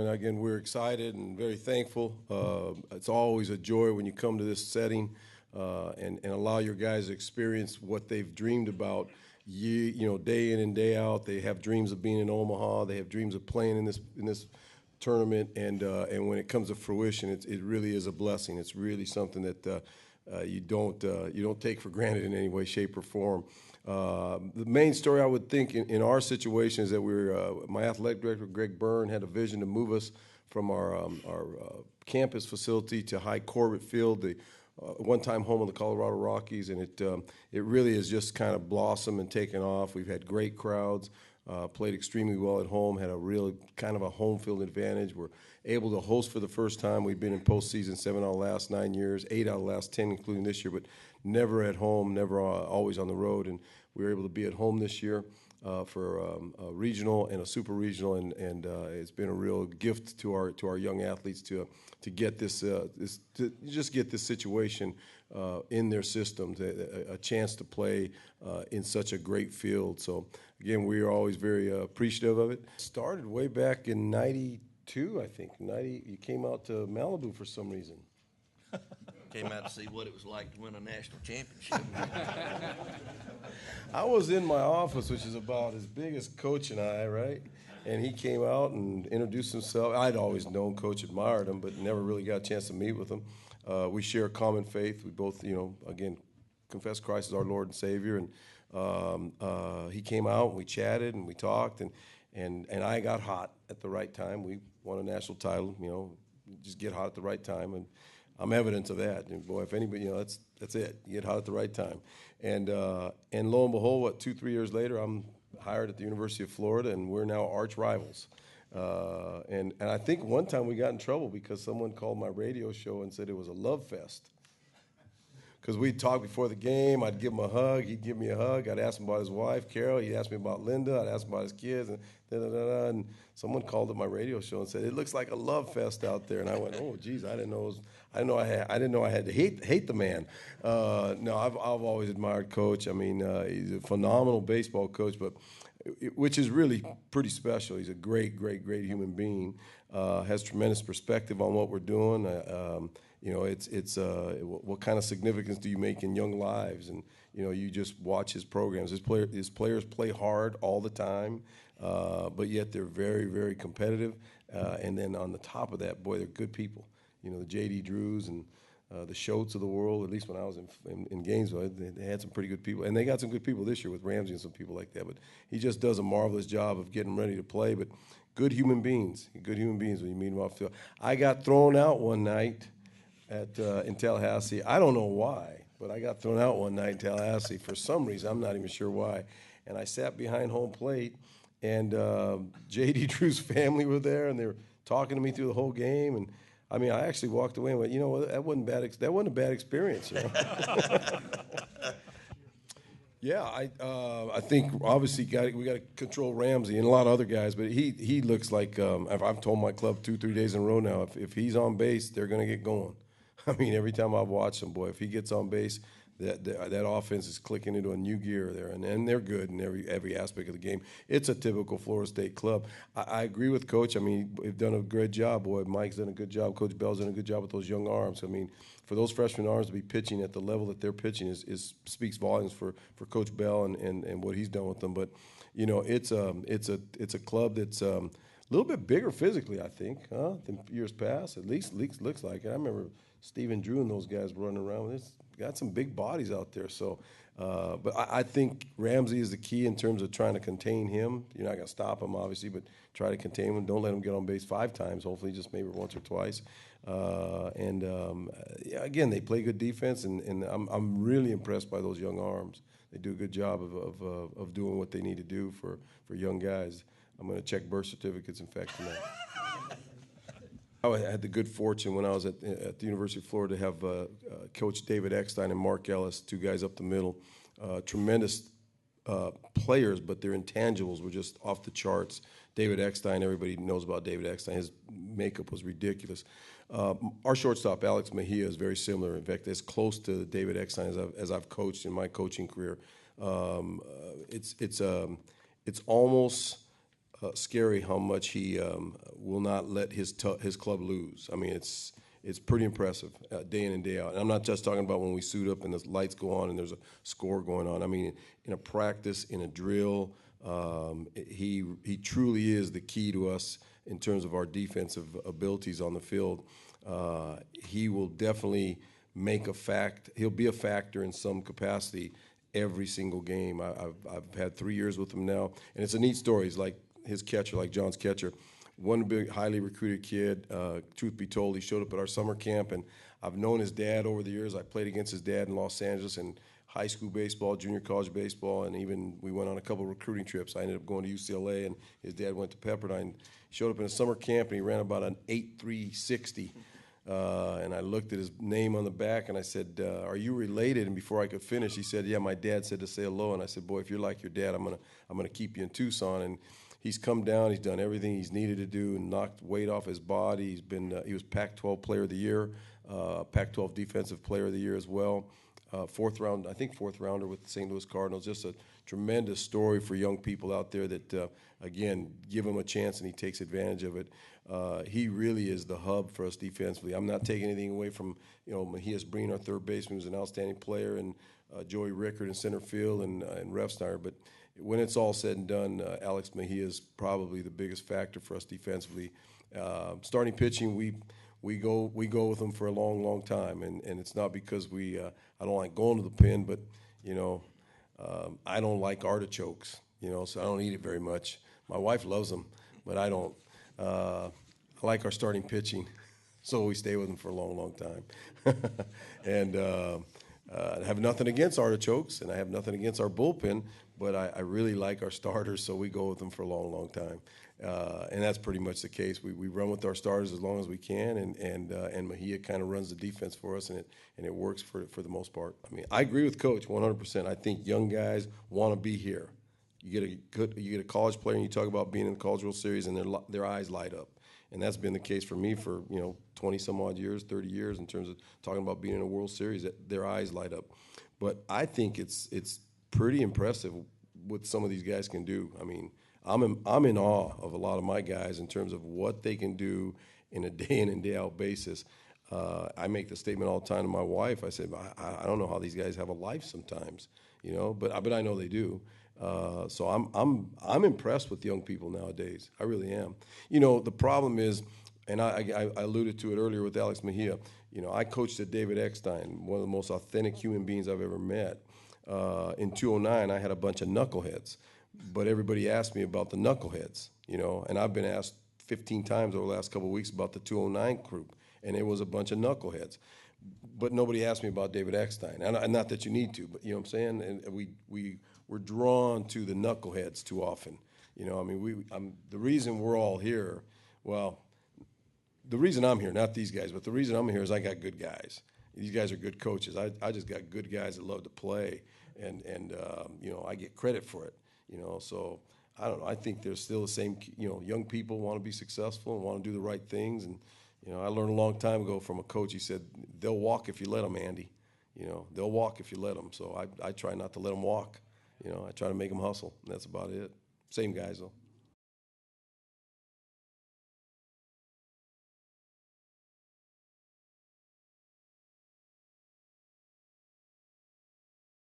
And again, we're excited and very thankful. It's always a joy when you come to this setting and allow your guys to experience what they've dreamed about, day in and day out. They have dreams of being in Omaha. They have dreams of playing in this tournament, and when it comes to fruition, it really is a blessing. It's really something that you don't take for granted in any way, shape, or form. The main story I would think in our situation is that my athletic director, Greg Byrne, had a vision to move us from our campus facility to High Corbett Field, the one-time home of the Colorado Rockies, and it really has just kind of blossomed and taken off. We've had great crowds, played extremely well at home, had a real kind of a home field advantage. We're able to host for the first time. We've been in postseason 7 out of the last 9 years, 8 out of the last 10, including this year, but never at home, never always on the road. And we were able to be at home this year for a regional and a super regional, and it's been a real gift to our young athletes to get to just get this situation in their systems, a chance to play in such a great field. So again, we are always very appreciative of it. Started way back in '92, I think. You came out to Malibu for some reason. Came out to see what it was like to win a national championship. I was in my office, which is about as big as Coach and I, right? And he came out and introduced himself. I'd always known Coach, admired him, but never really got a chance to meet with him. We share a common faith. We both, again, confess Christ as our Lord and Savior. And he came out, and we chatted, and we talked, and I got hot at the right time. We won a national title, just get hot at the right time. And I'm evidence of that. And boy, if anybody, that's it. You get hot at the right time. And lo and behold, 2-3 years later, I'm hired at the University of Florida, and we're now arch rivals. And I think one time we got in trouble because someone called my radio show and said it was a love fest. Because we'd talk before the game, I'd give him a hug, he'd give me a hug, I'd ask him about his wife, Carol, he'd ask me about Linda, I'd ask him about his kids, and da-da-da-da. And someone called up my radio show and said, it looks like a love fest out there. And I went, oh, geez, I didn't know I had to hate the man. No, I've always admired Coach. I mean, he's a phenomenal baseball coach, but which is really pretty special. He's a great, great, great human being. Has tremendous perspective on what we're doing. It's what kind of significance do you make in young lives? And you just watch his programs. His players play hard all the time, but yet they're very, very competitive. And then on the top of that, boy, they're good people. The J.D. Drews and the Schultz of the world. At least when I was in Gainesville, they had some pretty good people, and they got some good people this year with Ramsey and some people like that. But he just does a marvelous job of getting ready to play. But good human beings when you meet them off the field. I got thrown out one night in Tallahassee. I don't know why, but I got thrown out one night in Tallahassee for some reason. I'm not even sure why. And I sat behind home plate, and J.D. Drew's family were there, and they were talking to me through the whole game. And I mean, I actually walked away and went, that wasn't bad. That wasn't a bad experience. Yeah, I think obviously we got to control Ramsey and a lot of other guys, but he looks like I've told my club 2-3 days in a row now. If he's on base, they're going to get going. I mean, every time I've watched him, boy, if he gets on base, that offense is clicking into a new gear there, and they're good in every aspect of the game. It's a typical Florida State club. I agree with Coach. I mean, they've done a great job, boy. Mike's done a good job. Coach Bell's done a good job with those young arms. I mean, for those freshman arms to be pitching at the level that they're pitching speaks volumes for Coach Bell and what he's done with them. But it's a club that's a little bit bigger physically, I think, than years past. At least looks like it. I remember Stephen Drew and those guys running around with this. Got some big bodies out there. So, but I think Ramsey is the key in terms of trying to contain him. You're not going to stop him, obviously, but try to contain him. Don't let him get on base 5 times, hopefully just maybe once or twice. Again, they play good defense, and I'm really impressed by those young arms. They do a good job of doing what they need to do for young guys. I'm going to check birth certificates, in fact, tonight. I had the good fortune when I was at the University of Florida to have Coach David Eckstein and Mark Ellis, 2 guys up the middle, tremendous players, but their intangibles were just off the charts. David Eckstein, everybody knows about David Eckstein. His makeup was ridiculous. Our shortstop, Alex Mejia, is very similar. In fact, as close to David Eckstein as I've coached in my coaching career. It's almost scary how much he will not let his club lose. I mean, it's pretty impressive day in and day out. And I'm not just talking about when we suit up and the lights go on and there's a score going on. I mean, in a practice, in a drill, he truly is the key to us in terms of our defensive abilities on the field. He will definitely he'll be a factor in some capacity every single game. I've had 3 years with him now, and it's a neat story. He's like his catcher, like John's catcher. One big, highly recruited kid. Truth be told, he showed up at our summer camp, and I've known his dad over the years. I played against his dad in Los Angeles in high school baseball, junior college baseball, and even we went on a couple of recruiting trips. I ended up going to UCLA, and his dad went to Pepperdine. He showed up in a summer camp, and he ran about an 8.360. And I looked at his name on the back, and I said, "Are you related?" And before I could finish, he said, "Yeah, my dad said to say hello." And I said, "Boy, if you're like your dad, I'm gonna keep you in Tucson." And he's come down. He's done everything he's needed to do and knocked weight off his body. He was Pac-12 Player of the Year, Pac-12 Defensive Player of the Year as well. Fourth rounder with the St. Louis Cardinals. Just a tremendous story for young people out there that, again, give him a chance and he takes advantage of it. He really is the hub for us defensively. I'm not taking anything away from, Mahias Breen, our third baseman, who's an outstanding player, and Joey Rickard in center field and Refsnyder. But when it's all said and done, Alex Mejia is probably the biggest factor for us defensively. Starting pitching, we go with them for a long, long time, and it's not because I don't like going to the pen, but I don't like artichokes, so I don't eat it very much. My wife loves them, but I don't. I like our starting pitching, so we stay with them for a long, long time. And I have nothing against artichokes, and I have nothing against our bullpen, but I really like our starters, so we go with them for a long, long time. And that's pretty much the case. We run with our starters as long as we can, and Mejia kind of runs the defense for us, and it works for the most part. I mean, I agree with Coach 100%. I think young guys want to be here. You get a college player, and you talk about being in the College World Series, and their eyes light up. And that's been the case for me for 20 some odd years, 30 years, in terms of talking about being in a World Series. That their eyes light up. But I think it's pretty impressive what some of these guys can do. I mean, I'm in awe of a lot of my guys in terms of what they can do in a day in and day out basis. I make the statement all the time to my wife. I said, I don't know how these guys have a life sometimes, but I know they do. So I'm impressed with young people nowadays. I really am. The problem is, and I alluded to it earlier with Alex Mejia. I coached at David Eckstein, one of the most authentic human beings I've ever met. In 2009, I had a bunch of knuckleheads, but everybody asked me about the knuckleheads, and I've been asked 15 times over the last couple of weeks about the 2009 group, and it was a bunch of knuckleheads. But nobody asked me about David Eckstein, and not that you need to, but you know what I'm saying? And we're drawn to the knuckleheads too often. The reason we're all here, the reason I'm here, not these guys, but the reason I'm here is I got good guys. These guys are good coaches. I just got good guys that love to play, and I get credit for it. So I don't know. I think there's still the same. Young people want to be successful and want to do the right things. And I learned a long time ago from a coach. He said, "They'll walk if you let them, Andy. They'll walk if you let them." So I try not to let them walk. I try to make them hustle. And that's about it. Same guys though.